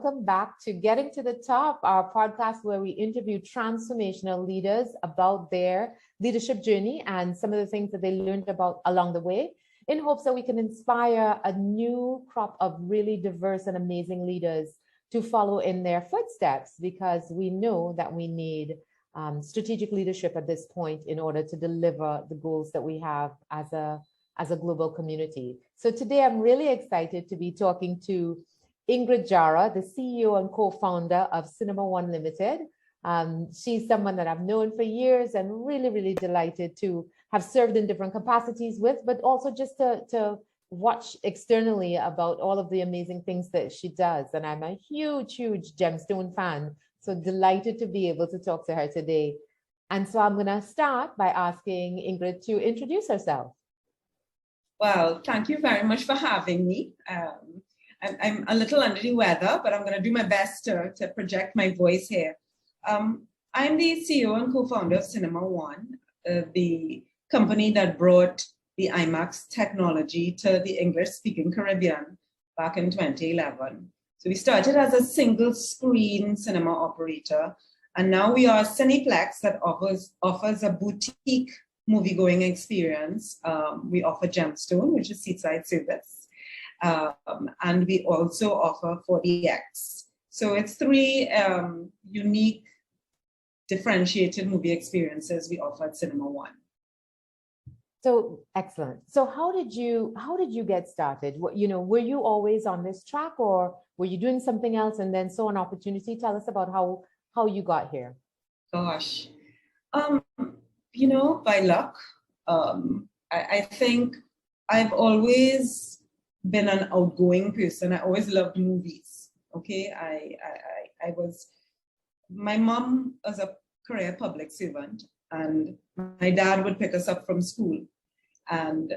welcome back to Getting to the Top, our podcast where we interview transformational leaders about their leadership journey and some of the things that they learned about along the way, in hopes that we can inspire a new crop of really diverse and amazing leaders to follow in their footsteps, because we know that we need strategic leadership at this point in order to deliver the goals that we have as a global community. So today I'm really excited to be talking to Ingrid Jahra, the CEO and co-founder of CinemaONE Limited. She's someone that I've known for years and really, really delighted to have served in different capacities with, but also just to watch externally about all of the amazing things that she does. And I'm a huge, huge Gemstone fan. So delighted to be able to talk to her today. And so I'm going to start by asking Ingrid to introduce herself. Well, thank you very much for having me. I'm a little under the weather, but I'm going to do my best to project my voice here. I'm the CEO and co-founder of CinemaONE, the company that brought the IMAX technology to the English-speaking Caribbean back in 2011. So we started as a single-screen cinema operator, and now we are a Cineplex that offers a boutique movie-going experience. We offer Gemstone, which is seatside service, and we also offer 4DX. So it's three unique, differentiated movie experiences we offer at CinemaONE. So excellent. So how did you get started? Were you always on this track, or were you doing something else and then saw an opportunity? Tell us about how you got here. Gosh, by luck. I think I've always been an outgoing person. I always loved movies. Okay, my mom was a career public servant, and my dad would pick us up from school. And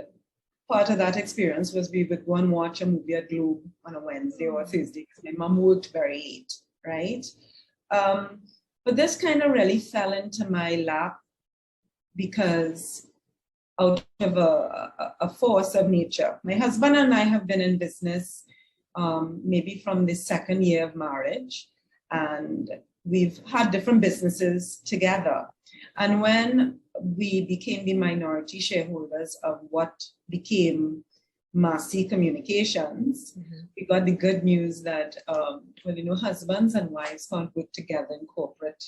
part of that experience was we would go and watch a movie at Globe on a Wednesday or a Thursday, because my mom worked very late, right? But this kind of really fell into my lap because out of a force of nature. My husband and I have been in business maybe from the second year of marriage, and we've had different businesses together. And when we became the minority shareholders of what became Massey Communications, we got the good news that, husbands and wives can't work together in corporate,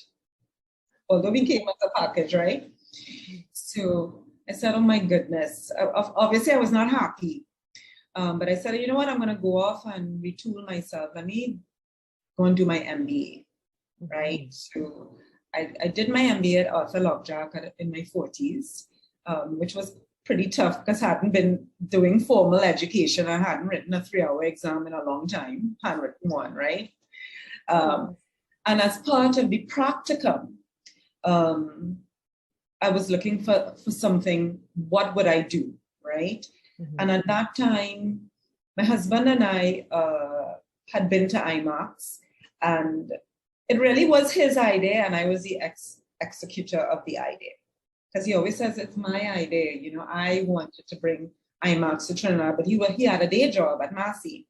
although we came as a package, right? So I said, oh my goodness, obviously I was not happy. But I said, you know what, I'm going to go off and retool myself. Let me go and do my MBA, right? So I did my MBA at Arthur Lockjack in my 40s, which was pretty tough because I hadn't been doing formal education. I hadn't written a 3-hour exam in a long time, handwritten one, right? And as part of the practicum, I was looking for something, what would I do, right? And at that time, my husband and I had been to IMAX, and it really was his idea, and I was the executor of the idea. Because he always says, it's my idea. I wanted to bring IMAX to Trinidad, but he had a day job at Massey.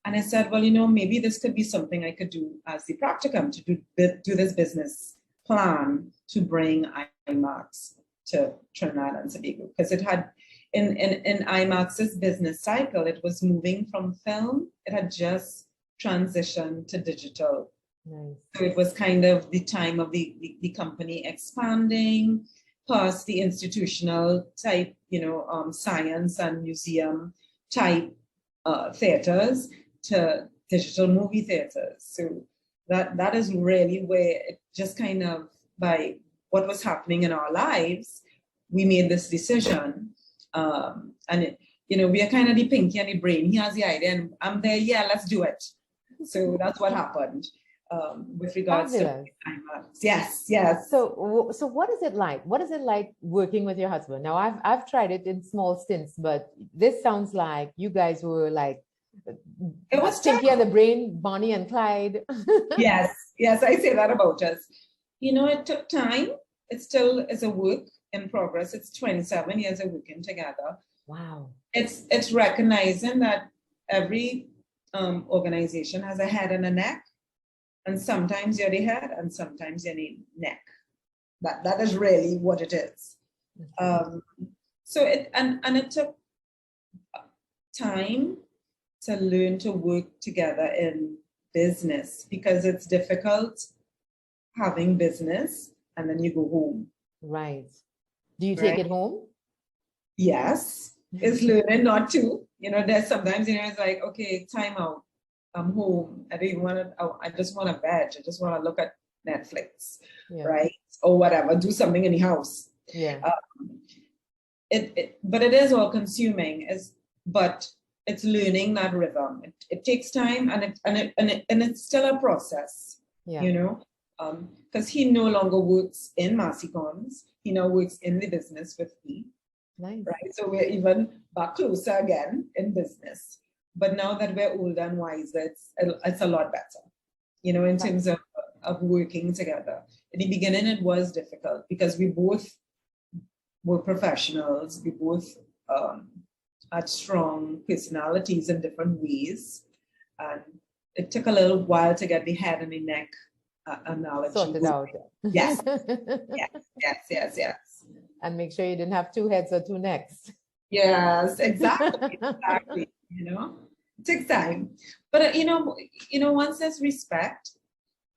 And I said, well, maybe this could be something I could do as the practicum, to do this business plan to bring IMAX to Trinidad and Tobago. Because it had, in IMAX's business cycle, it was moving from film. It had just transitioned to digital. Nice. So it was kind of the time of the company expanding past the institutional type, science and museum type theaters to digital movie theaters. So that is really where it just kind of, by what was happening in our lives, we made this decision. And we are kind of the pinky and the brain. He has the idea, and I'm there, yeah, let's do it. So that's what happened. With regards to IMAX. Yes. So what is it like? What is it like working with your husband? Now, I've tried it in small stints, but this sounds like you guys were like, it was Pinky and the Brain, Bonnie and Clyde. Yes, I say that about us. It took time. It still is a work in progress. It's 27 years of working together. Wow. It's recognizing that every organization has a head and a neck, and sometimes you're the head and sometimes you're the neck. That is really what it is. So it took time to learn to work together in business, because it's difficult having business and then you go home. Right. Do you take it home? Yes. It's learning not to. There's sometimes, it's like, okay, time out. I'm home. I don't even want to, I just want to veg. I just want to look at Netflix, right? Or whatever, do something in the house. Yeah. But it is all consuming, but it's learning that rhythm. It takes time, and it's still a process, because he no longer works in Massicons. He now works in the business with me. Nice. Right. So we're even back closer again in business. But now that we're older and wiser, it's a lot better, in terms of working together. In the beginning, it was difficult because we both were professionals. We both had strong personalities in different ways. And it took a little while to get the head and the neck analogy sorted out. Yes. Yes. And make sure you didn't have two heads or two necks. Yes, exactly. It takes time. But once there's respect,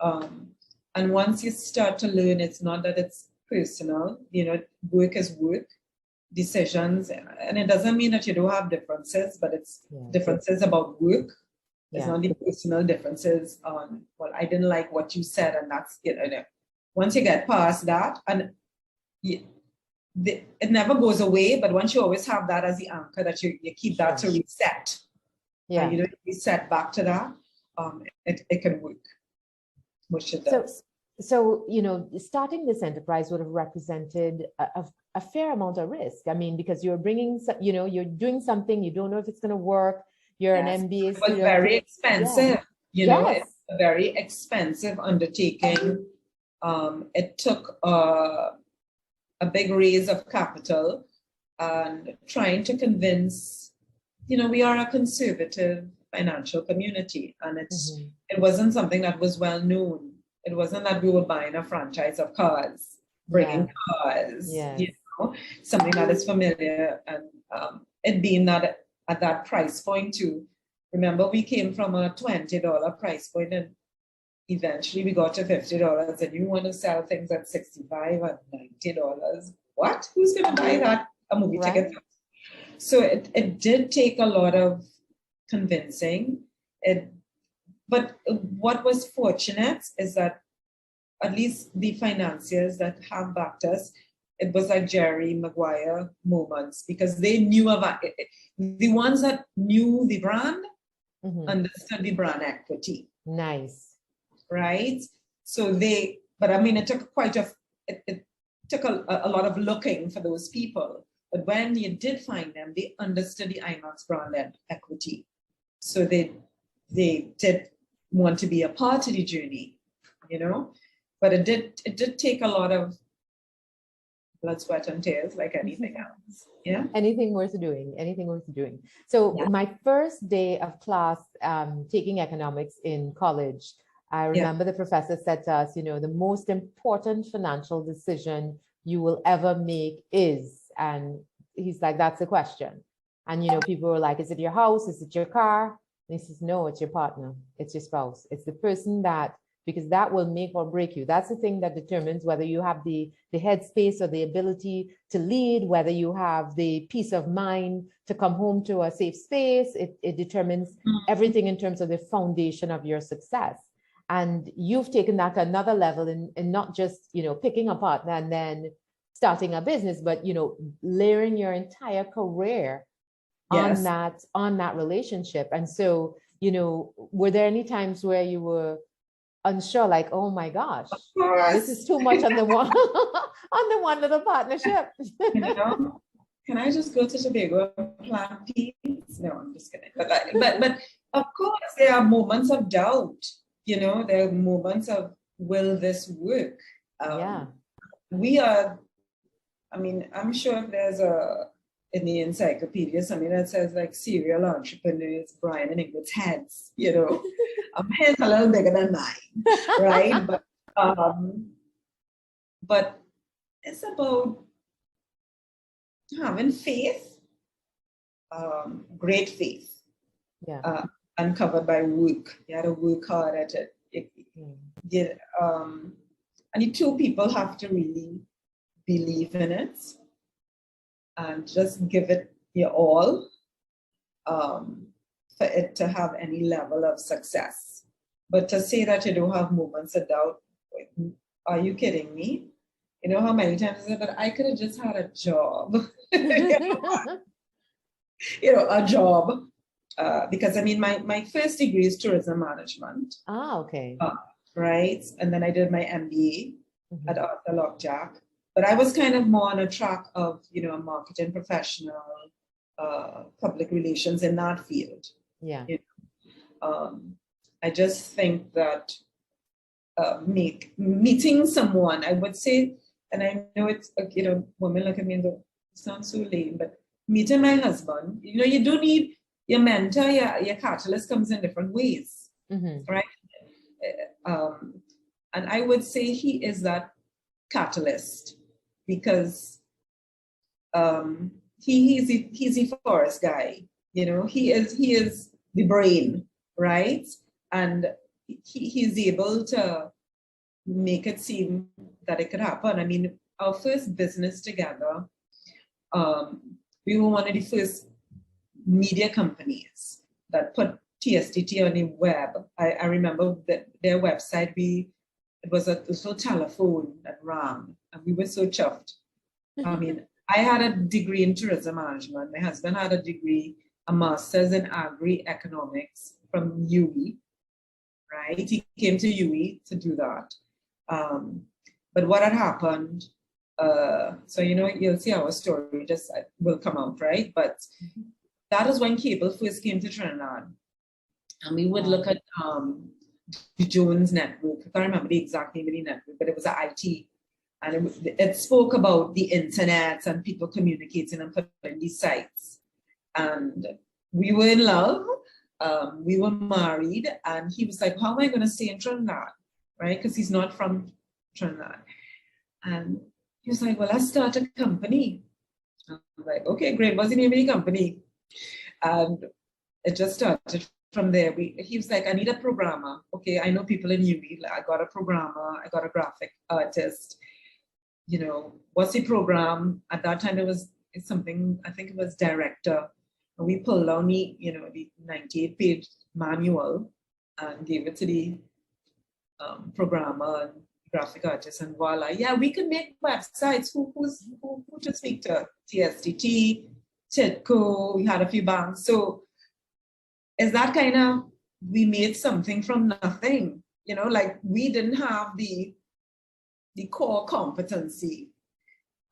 and once you start to learn, it's not that it's personal. Work is work, decisions, and it doesn't mean that you don't have differences, but it's differences about work. It's not the personal differences on, well, I didn't like what you said, and that's once you get past that, and it never goes away, but once you always have that as the anchor, that you keep that to reset. And you don't reset back to that, it can work, which it does. So, starting this enterprise would have represented a fair amount of risk. I mean, because you're bringing, you're doing something, you don't know if it's going to work. You're an MBA student. It was very expensive. It's a very expensive undertaking. It took a big raise of capital, and trying to convince, we are a conservative financial community, and it wasn't something that was well known. It wasn't that we were buying a franchise of cars, bringing cars, something that is familiar, and it being that at that price point too. Remember, we came from a $20 price point, and eventually we got to $50, and you want to sell things at $65 and $90. What? Who's going to buy that? A movie ticket? So it did take a lot of convincing. But what was fortunate is that at least the financiers that have backed us, it was like Jerry Maguire moments, because they knew about it. The ones that knew the brand understood the brand equity. Nice. Right? So but I mean, it took it took a lot of looking for those people. But when you did find them, they understood the IMAX brand equity. So they did want to be a part of the journey, but it did take a lot of blood, sweat, and tears, like anything else. Yeah. Anything worth doing. So my first day of class, taking economics in college, I remember the professor said to us, the most important financial decision you will ever make is, and he's like, that's the question. And, people were like, is it your house? Is it your car? And he says, no, it's your partner. It's your spouse. It's the person because that will make or break you. That's the thing that determines whether you have the headspace or the ability to lead, whether you have the peace of mind to come home to a safe space. It determines everything in terms of the foundation of your success. And you've taken that to another level in not just, picking a partner and then starting a business, but, layering your entire career on that relationship. And so, were there any times where you were unsure, like, oh my gosh, this is too much on the one on the one little partnership? Can I just go to Tobago and plant peas? No, I'm just kidding. But of course there are moments of doubt. There are moments of, will this work? We are, I'm sure if there's in the encyclopedia something that says like serial entrepreneurs, Brian and Ingrid's heads, you know. Heads a little bigger than mine, right? But it's about having faith, great faith, uncovered by work. You had to work hard at it. And the two people have to really believe in it and just give it your all for it to have any level of success. But to say that you don't have moments of doubt, are you kidding me? You know how many times I said, but I could have just had a job. You know, a job. Because I mean, my first degree is tourism management. Okay. Right. And then I did my MBA at Audible. But I was kind of more on a track of, you know, a marketing professional, public relations in that field. Yeah. You know? I just think that meeting someone, I would say, and I know it's, you know, women look at me and go, it sounds so lame, but meeting my husband, you know, you do need your mentor, your catalyst comes in different ways, right? And I would say he is that catalyst because he's the forest guy, you know, he is the brain, right? And he's able to make it seem that it could happen. I mean, our first business together, we were one of the first media companies that put TSTT on the web. I remember that their website, it was a telephone that rang, and we were so chuffed. I mean, I had a degree in tourism management. My husband had a master's in agri-economics from UWI, right? He came to UWI to do that. But what had happened, so, you know, you'll see our story just will come out, right? But that is when cable first came to Trinidad. And we would look at the Jones network. I can't remember the exact name of the network, but it was an IT. And it spoke about the internet and people communicating and putting these sites. And we were in love. We were married. And he was like, how am I going to stay in Trinidad? Right? Because he's not from Trinidad. And he was like, well, let's start a company. I was like, okay, great. What's the name of the company? And it just started from there. He was like, I need a programmer. Okay, I know people in UWI. I got a programmer. I got a graphic artist. You know, what's the program? At that time, it's something, I think it was Director. And we pulled down the 98-page manual and gave it to the programmer and graphic artist, and voila, yeah, we can make websites. Who to speak to? TSTT, Tidco, we had a few banks. So is that kind of, we made something from nothing, you know, like we didn't have the core competency.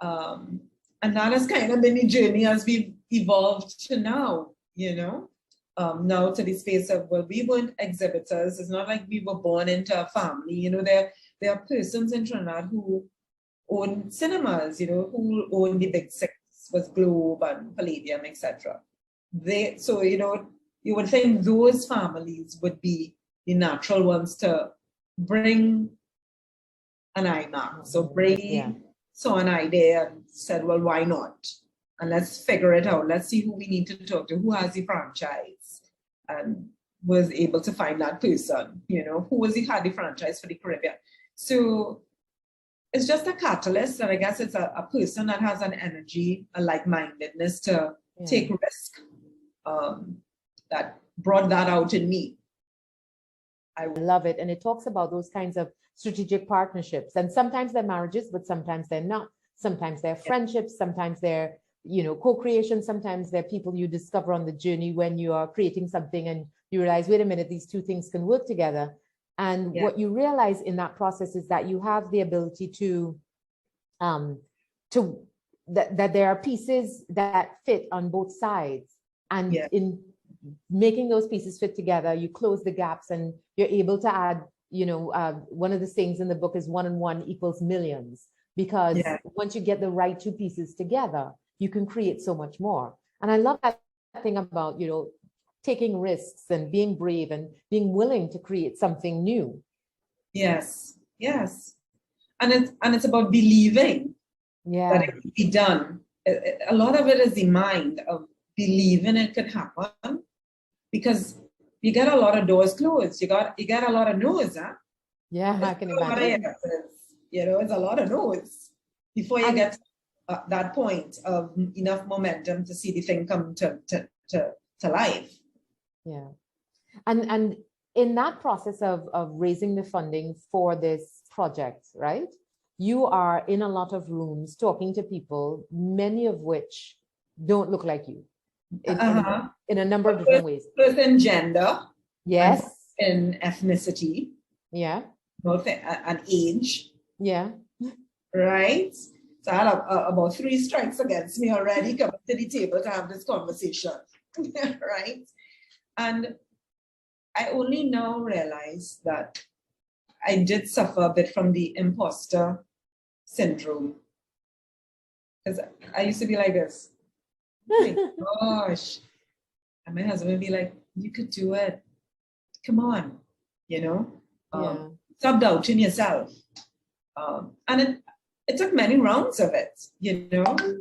And that has kind of been the journey as we've evolved to now, you know. Now to the space of, well, we weren't exhibitors. It's not like we were born into a family. You know, there are persons in Trinidad who own cinemas, you know, who own the big six, was Globe and Palladium, etc. So, you know, you would think those families would be the natural ones to bring an IMAX. So saw an idea and said, well, why not? And let's figure it out. Let's see who we need to talk to, who has the franchise, and was able to find that person, you know, who had the franchise for the Caribbean. So it's just a catalyst, and I guess it's a person that has an energy, a like-mindedness to take risk, that brought that out in me. I love it. And it talks about those kinds of strategic partnerships. And sometimes they're marriages, but sometimes they're not. Sometimes they're friendships, sometimes they're, you know, co-creation. Sometimes they're people you discover on the journey when you are creating something and you realize, wait a minute, these two things can work together. And what you realize in that process is that you have the ability that there are pieces that fit on both sides. And in making those pieces fit together, you close the gaps and you're able to add, you know, one of the things in the book is 1 and 1 equals millions, because once you get the right two pieces together, you can create so much more. And I love that thing about, taking risks and being brave and being willing to create something new. Yes, yes. And it's about believing that it can be done. A lot of it is the mind of believing it could happen, because you get a lot of doors closed. You get a lot of no's, huh? Yeah, I can imagine. It's a lot of no's before you get that point of enough momentum to see the thing come to life. Yeah. And in that process of raising the funding for this project, right? You are in a lot of rooms talking to people, many of which don't look like you in a number of different ways. First in gender. Yes. In ethnicity. Yeah. Both and age. Yeah. Right? So I had about 3 strikes against me already coming to the table to have this conversation. Right? And I only now realize that I did suffer a bit from the imposter syndrome. Because I used to be like this. Oh my gosh. And my husband would be like, you could do it. Come on. Stop doubting yourself. And it took many rounds of it.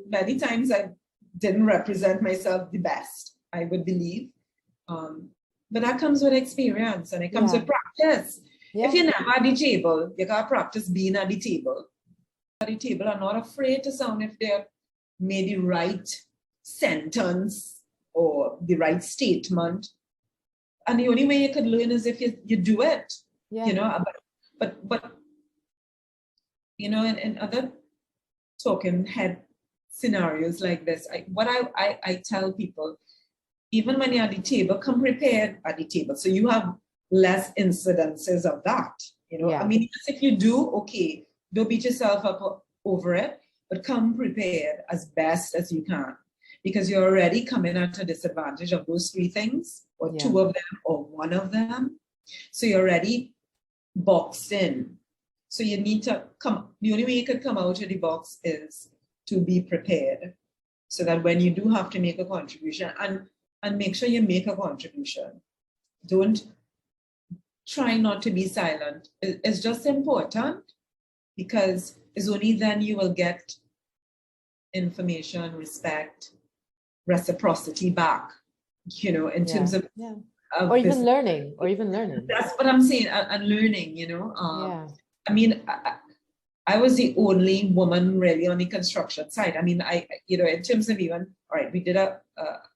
Many times I didn't represent myself the best, I would believe. But that comes with experience, and it comes with practice. Yeah. If you're never at the table, you gotta practice being at the table. At the table are not afraid to sound if they're made the right sentence or the right statement. And the only way you could learn is if you do it. Yeah. But in other talking head scenarios like this, I tell people, even when you're at the table, come prepared at the table. So you have less incidences of that. I mean, if you do, okay, don't beat yourself up over it, but come prepared as best as you can, because you're already coming at a disadvantage of those 3 things, or 2 of them, or 1 of them. So you're already boxed in. So you need to the only way you could come out of the box is to be prepared, so that when you do have to make a contribution, and make sure you make a contribution. Don't try not to be silent. It's just important, because it's only then you will get information, respect, reciprocity back, in terms of or even learning. That's what I'm saying, and learning, I mean, I was the only woman really on the construction side. I mean, in terms of even, all right, we did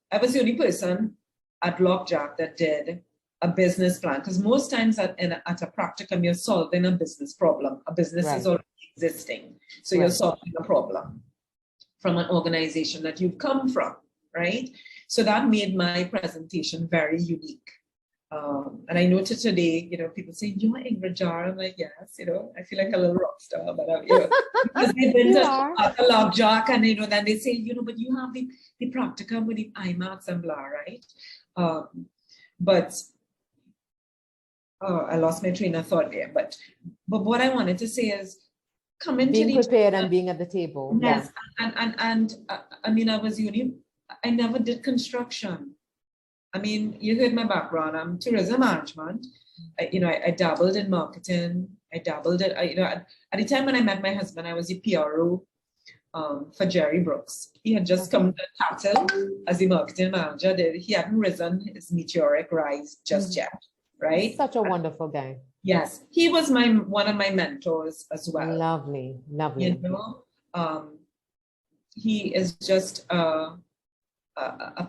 I was the only person at Lockjack that did a business plan, because most times at a practicum, you're solving a business problem. A business is already existing. So you're solving a problem from an organization that you've come from, right? So that made my presentation very unique. And I noticed today, people say, you're Ingrid Jahra. I'm like, yes, I feel like a little rock star, but because they've been to Lockjack, and then they say, but you have the practicum with the IMAX and blah, right? But I lost my train of thought there. But what I wanted to say is, come into being prepared and being at the table. Yes, and I mean, I never did construction. I mean, you heard my background. I'm tourism management. I dabbled in marketing. I dabbled in, at the time when I met my husband, I was the PRO for Jerry Brooks. He had just come to Tattle as the marketing manager. He hadn't risen his meteoric rise just yet, right? Such a wonderful guy. Yes, he was one of my mentors as well. Lovely. He is just a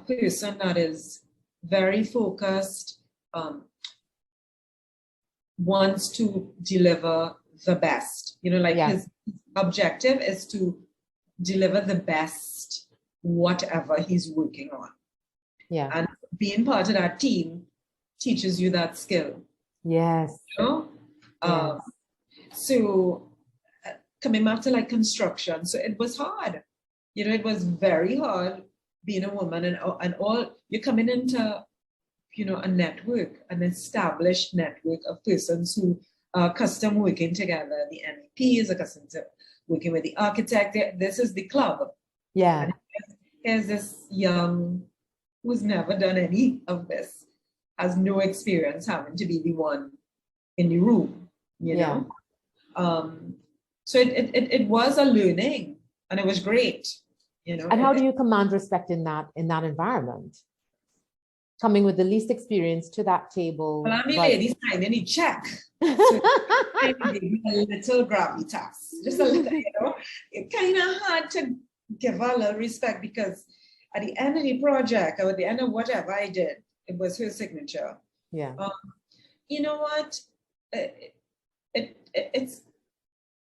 person that is very focused, wants to deliver the best. His objective is to deliver the best, whatever he's working on. Yeah. And being part of that team teaches you that skill. Yes. So coming back to construction, so it was hard. It was very hard being a woman, and all you're coming into, a network, an established network of persons who are accustomed working together. The MEP is accustomed to working with the architect. This is the club, Yeah. And here's this young who's never done any of this, has no experience having to be the one in the room, you know. So it was a learning, and it was great, you know. And how do you command respect in that environment? Coming with the least experience to that table. Well, I'm the lady signing a check. So I gave me a little gravitas, just a little, you know. It kind of hard to give her a little respect, because at the end of the project, or at the end of whatever I did, it was her signature. Yeah. You know what?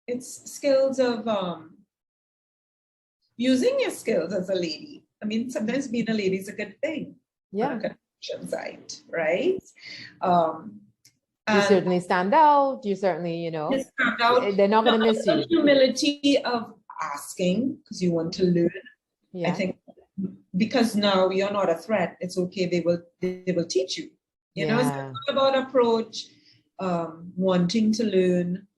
It's skills of using your skills as a lady. I mean, sometimes being a lady is a good thing. Yeah. On a construction site, right? You certainly stand out. You certainly, you know, stand out. They're not going to miss you. The humility of asking because you want to learn. Yeah. I think because now you're not a threat, it's okay. They will teach you. You know, it's all about approach, wanting to learn,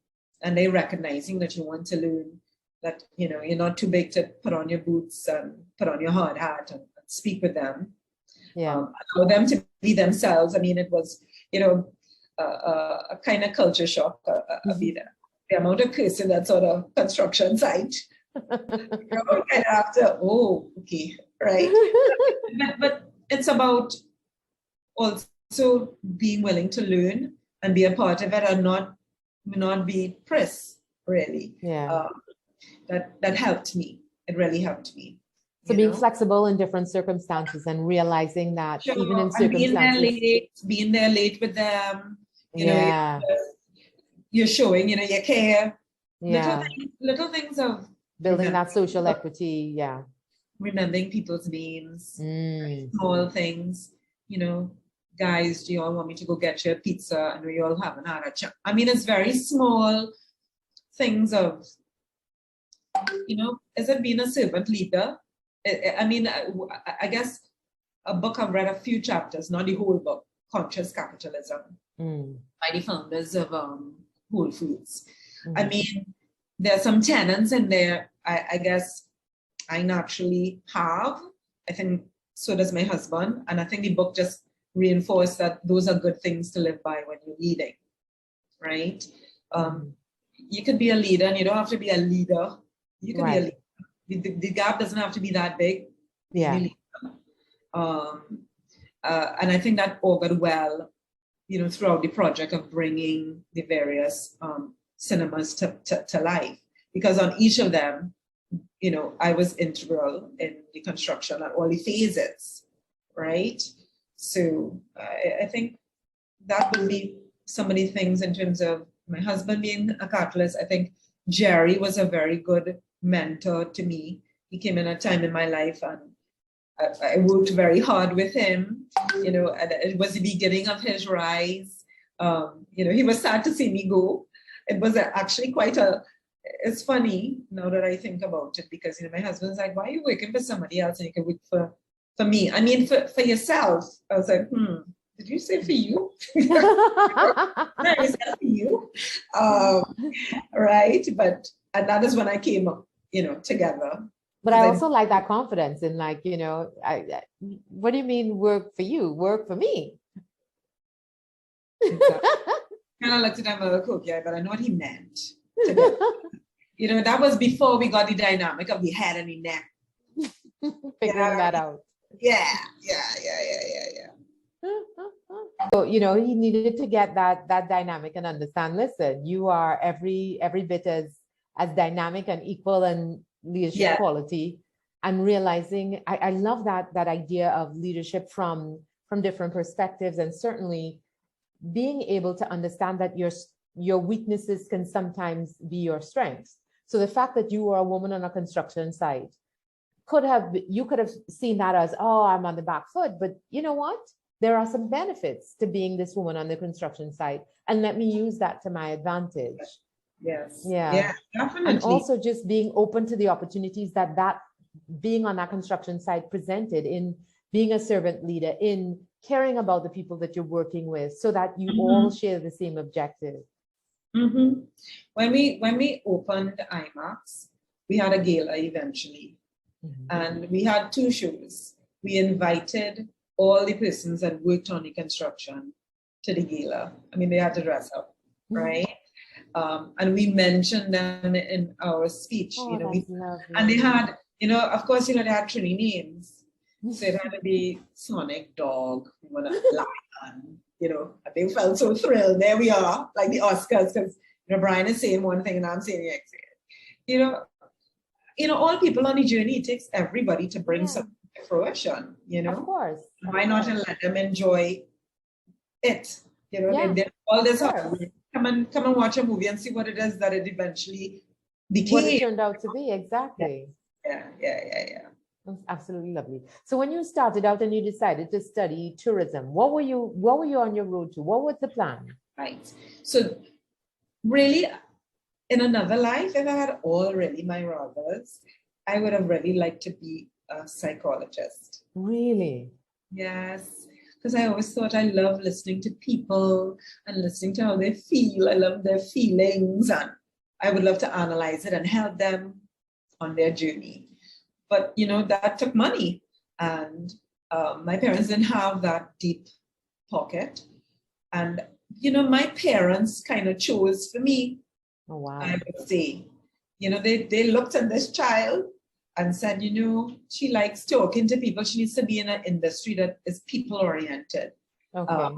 and they recognizing that you want to learn. That, you know, you're not too big to put on your boots and put on your hard hat and speak with them. Yeah. Allow them to be themselves. I mean, it was, you know, a kind of culture shock. The amount of kids in that sort of construction site. You know, kind of after, oh, okay, right. but it's about also being willing to learn and be a part of it, and not be pressed, really. Yeah. That helped me. It really helped me. So being flexible in different circumstances and realizing that even in circumstances, being there late with them, you know, you're showing, you know, you care. Yeah. Little things of building that social equity. Yeah. Remembering people's names, small things, you know, guys, do you all want me to go get you a pizza? I know you all haven't had a chance. I mean, it's very small things of, you know, is it being a servant leader? I mean, I guess a book I've read a few chapters, not the whole book, Conscious Capitalism, by the founders of Whole Foods. I mean, there are some tenets in there I guess I naturally have. I think so does my husband. And I think the book just reinforced that those are good things to live by when you're leading, right? You could be a leader and you don't have to be a leader. You could be a leader. The gap doesn't have to be that big. Yeah. And I think that augured well, you know, throughout the project of bringing the various cinemas to life. Because on each of them, you know, I was integral in the construction and all the phases, right? So I think that would be some of the things in terms of my husband being a catalyst. I think Jerry was a very good mentor to me. He came in a time in my life and I worked very hard with him, you know, and it was the beginning of his rise. You know, he was sad to see me go. It was actually it's funny now that I think about it, because, you know, my husband's like, why are you working for somebody else and you can work for me? I mean, for yourself. I was like, did you say for you? No, I said for you. Right. And that is when I came up, you know, together. But I also like that confidence in, like, you know, what do you mean work for you? Work for me. Exactly. Kind of looked at him okay, but I know what he meant. You know, that was before we got the dynamic of the head and the neck. Figuring that out. Yeah. So, you know, he needed to get that dynamic and understand, listen, you are every bit as dynamic and equal and leadership quality, and realizing I love that idea of leadership from different perspectives, and certainly being able to understand that your weaknesses can sometimes be your strengths. So the fact that you were a woman on a construction site you could have seen that as, oh, I'm on the back foot, but you know what? There are some benefits to being this woman on the construction site, and let me use that to my advantage. Yes. Yeah, definitely. And also just being open to the opportunities that being on that construction site presented, in being a servant leader, in caring about the people that you're working with, so that you all share the same objective. When we opened IMAX, we had a gala eventually. And we had 2 shows. We invited all the persons that worked on the construction to the gala. I mean, they had to dress up, right? And we mentioned them in our speech, Oh, you know, that's and they lovely. had, you know, of course, you know, they had Trini names. So it had to be Sonic Dog, Lion, you know, and they felt so thrilled. There we are, like the Oscars, because, you know, Brian is saying one thing and I'm saying the next thing. You know, all people on the journey, it takes everybody to bring something to fruition, you know. Of course. Why not let them enjoy it? You know, they all this hard. Come and watch a movie and see what it is that it eventually became. What it turned out to be, exactly. Yeah. That's absolutely lovely. So when you started out and you decided to study tourism, what were you on your road to? What was the plan? Right. So really, in another life, if I had all really my rubbers, I would have really liked to be a psychologist. Really? Yes. Because I always thought I love listening to people and listening to how they feel. I love their feelings, and I would love to analyze it and help them on their journey. But, you know, that took money, and my parents didn't have that deep pocket. And, you know, my parents kind of chose for me. Oh, wow. I would say, you know, they looked at this child and said, you know, she likes talking to people. She needs to be in an industry that is people oriented. Okay.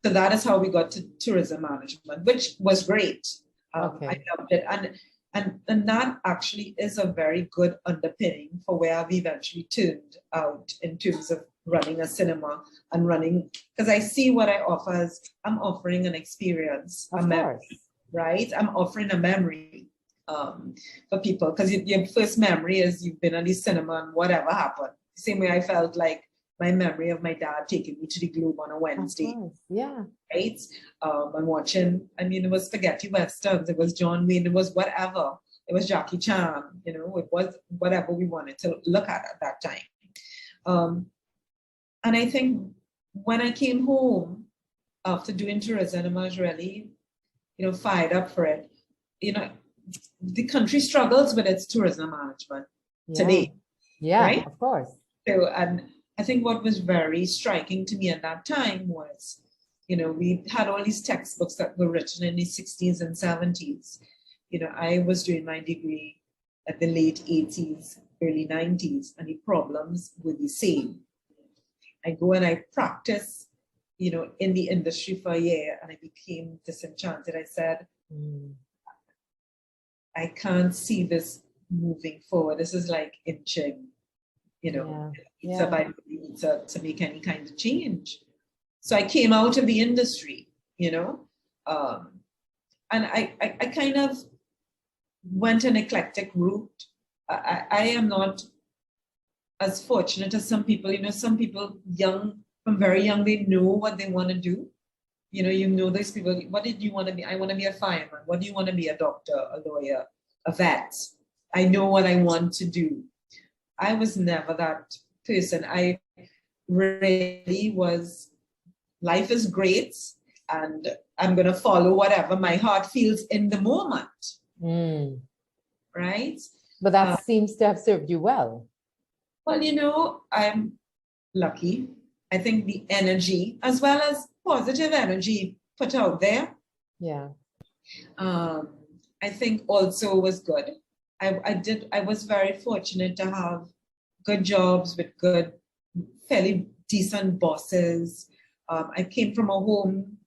So that is how we got to tourism management, which was great. Okay. I loved it. And that actually is a very good underpinning for where I've eventually turned out in terms of running a cinema and running, because I see what I offer as I'm offering an experience, a memory, right? I'm offering a memory for people, because your first memory is you've been at the cinema and whatever happened. The same way I felt like my memory of my dad taking me to the Globe on a Wednesday. Yeah. Right? And watching, I mean, it was spaghetti westerns, it was John Wayne, it was whatever. It was Jackie Chan, you know, it was whatever we wanted to look at that time. And I think when I came home after doing tourism, I was really, you know, fired up for it. You know, the country struggles with its tourism management today. Yeah, right? Of course. So, and I think what was very striking to me at that time was, you know, we had all these textbooks that were written in the 60s and 70s. You know, I was doing my degree at the late 80s, early 90s, and the problems were the same. I go and I practice, you know, in the industry for a year, and I became disenchanted. I said, I can't see this moving forward. This is like inching, you know, to make any kind of change. So I came out of the industry, you know, and I kind of went an eclectic route. I am not as fortunate as some people. You know, some people from very young, they know what they want to do. You know those people, what did you want to be? I want to be a fireman. What do you want to be? A doctor, a lawyer, a vet. I know what I want to do. I was never that person. I really was, life is great, and I'm going to follow whatever my heart feels in the moment. Right? But that seems to have served you well. Well, you know, I'm lucky. I think the energy, as well as positive energy put out there, I think also was good. I was very fortunate to have good jobs with good, fairly decent bosses. I came from a home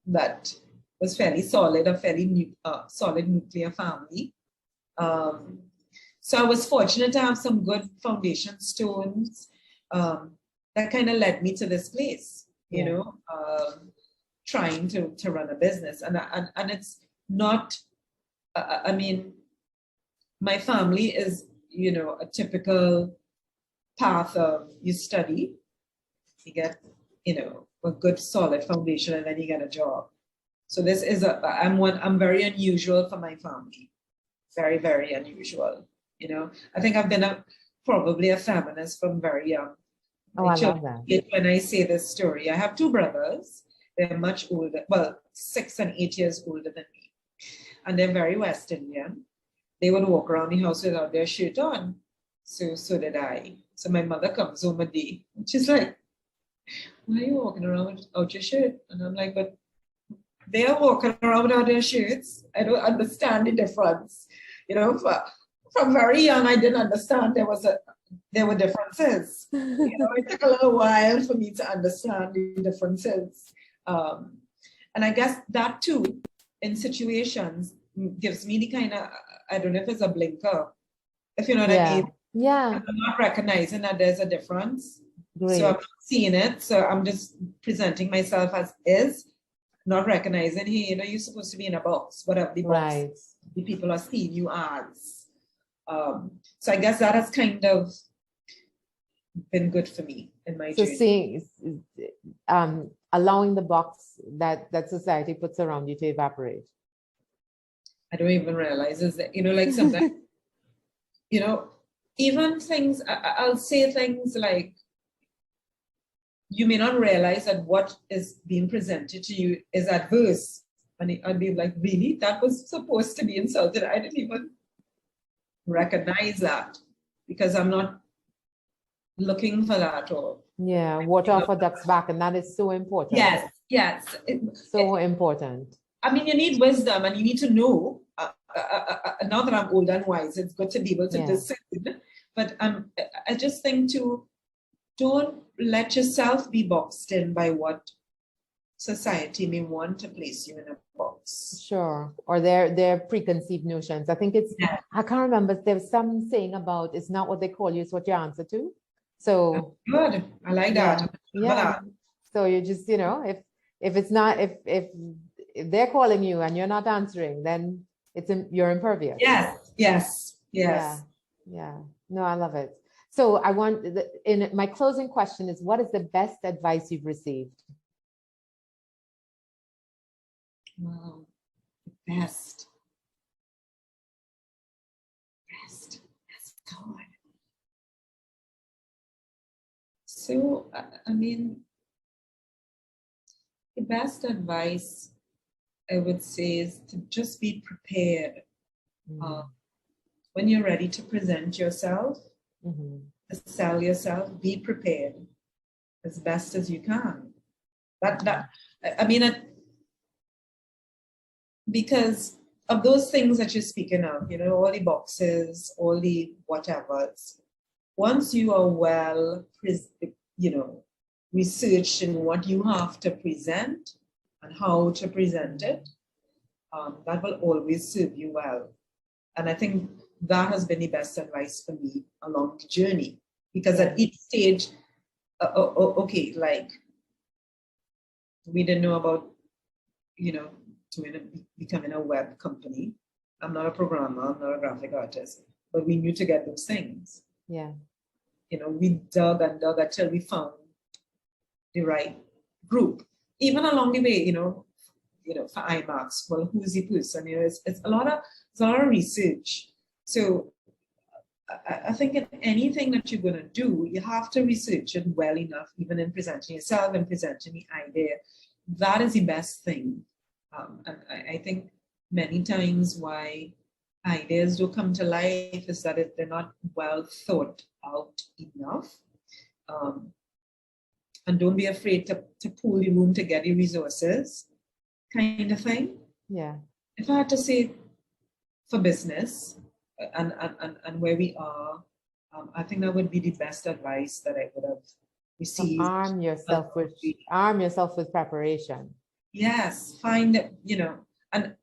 that was fairly solid, a fairly solid nuclear family. So I was fortunate to have some good foundation stones that kind of led me to this place, you know, trying to run a business. And it's not, I mean, my family is, you know, a typical path of you study, you get, you know, a good solid foundation, and then you get a job. So this is I'm very unusual for my family. Very, very unusual. You know, I think I've been probably a feminist from very young. Oh, I love that. When I say this story, I have 2 brothers. They're much older, well, 6 and 8 years older than me. And they're very West Indian. They would walk around the house without their shirt on. So did I. So my mother comes home a day, and she's like, why are you walking around without your shirt? And I'm like, but they are walking around without their shirts. I don't understand the difference. You know, from very young, I didn't understand there were differences. You know, it took a little while for me to understand the differences. And I guess that too, in situations, gives me the kind of, I don't know if it's a blinker, if you know what I mean. Yeah. I'm not recognizing that there's a difference. Great. So I'm not seeing it. So I'm just presenting myself as is, not recognizing, hey, you know, you're supposed to be in a box, whatever the box the people are seeing you as. So I guess that has kind of been good for me in my journey. Seeing, allowing the box that society puts around you to evaporate. I don't even realize is that, you know, like sometimes, you know, even things, I'll say things like, you may not realize that what is being presented to you is adverse. And I'd be like, really? That was supposed to be insulted. I didn't even recognize that because I'm not looking for that. Or water off a duck's back, and that is so important. Yes. So important. I mean, you need wisdom and you need to know. Now that I'm old and wise, it's good to be able to discern. But I just think don't let yourself be boxed in by what society may want to place you in a box. Sure. Or their preconceived notions. I think it's, I can't remember, there's some saying about it's not what they call you, it's what you answer to. So good. I like that. Yeah. So you just, you know, if it's not, if they're calling you and you're not answering, then you're impervious. Yes. Yeah. No, I love it. So I want, in my closing question is, what is the best advice you've received? Wow, best. That's God. So, I mean, the best advice I would say is to just be prepared. When you're ready to present yourself, to sell yourself, be prepared as best as you can. Because of those things that you're speaking of, you know, all the boxes, all the whatevers, once you are well, you know, researched in what you have to present and how to present it, that will always serve you well. And I think that has been the best advice for me along the journey, because at each stage, okay, like we didn't know about, you know, becoming a web company. I'm not a programmer, I'm not a graphic artist, but we knew to get those things. Yeah. You know, we dug and dug until we found the right group. Even along the way, you know, for IMAX, well, who's the person? You know, it's a lot of research. So I think in anything that you're going to do, you have to research it well enough, even in presenting yourself and presenting the idea. That is the best thing. And I think many times why ideas don't come to life is that they're not well thought out enough. And don't be afraid to pull the room to get the resources, kind of thing. Yeah. If I had to say for business and where we are, I think that would be the best advice that I would have received. So arm yourself with preparation. Yes, find, you know, and,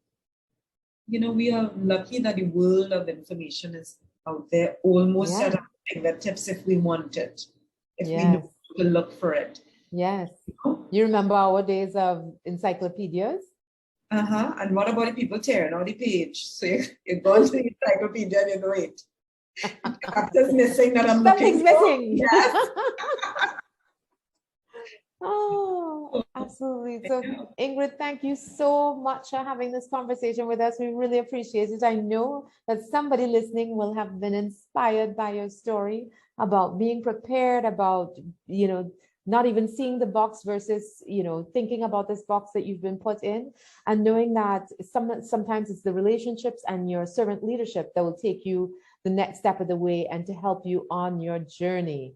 you know, we are lucky that the world of information is out there almost at our fingertips if we want it, if we know to look for it. Yes. You remember our days of encyclopedias? And what about the people tearing out the page? So you go to the encyclopedia and you go, wait, chapter's missing that I'm Something's missing. Yes. Oh, absolutely. So Ingrid, thank you so much for having this conversation with us. We really appreciate it. I know that somebody listening will have been inspired by your story about being prepared, about, you know, not even seeing the box versus, you know, thinking about this box that you've been put in, and knowing that sometimes it's the relationships and your servant leadership that will take you the next step of the way and to help you on your journey.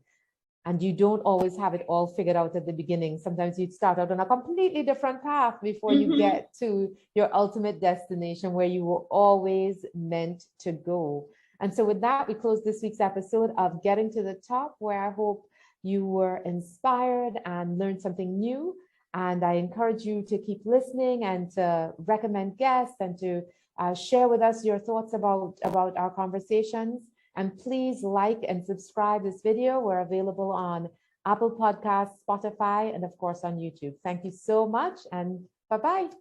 And you don't always have it all figured out at the beginning. Sometimes you start out on a completely different path before you get to your ultimate destination where you were always meant to go. And so with that, we close this week's episode of Getting to the Top, where I hope you were inspired and learned something new. And I encourage you to keep listening and to recommend guests and to share with us your thoughts about our conversations. And please like and subscribe this video. We're available on Apple Podcasts, Spotify, and of course on YouTube. Thank you so much, and bye-bye.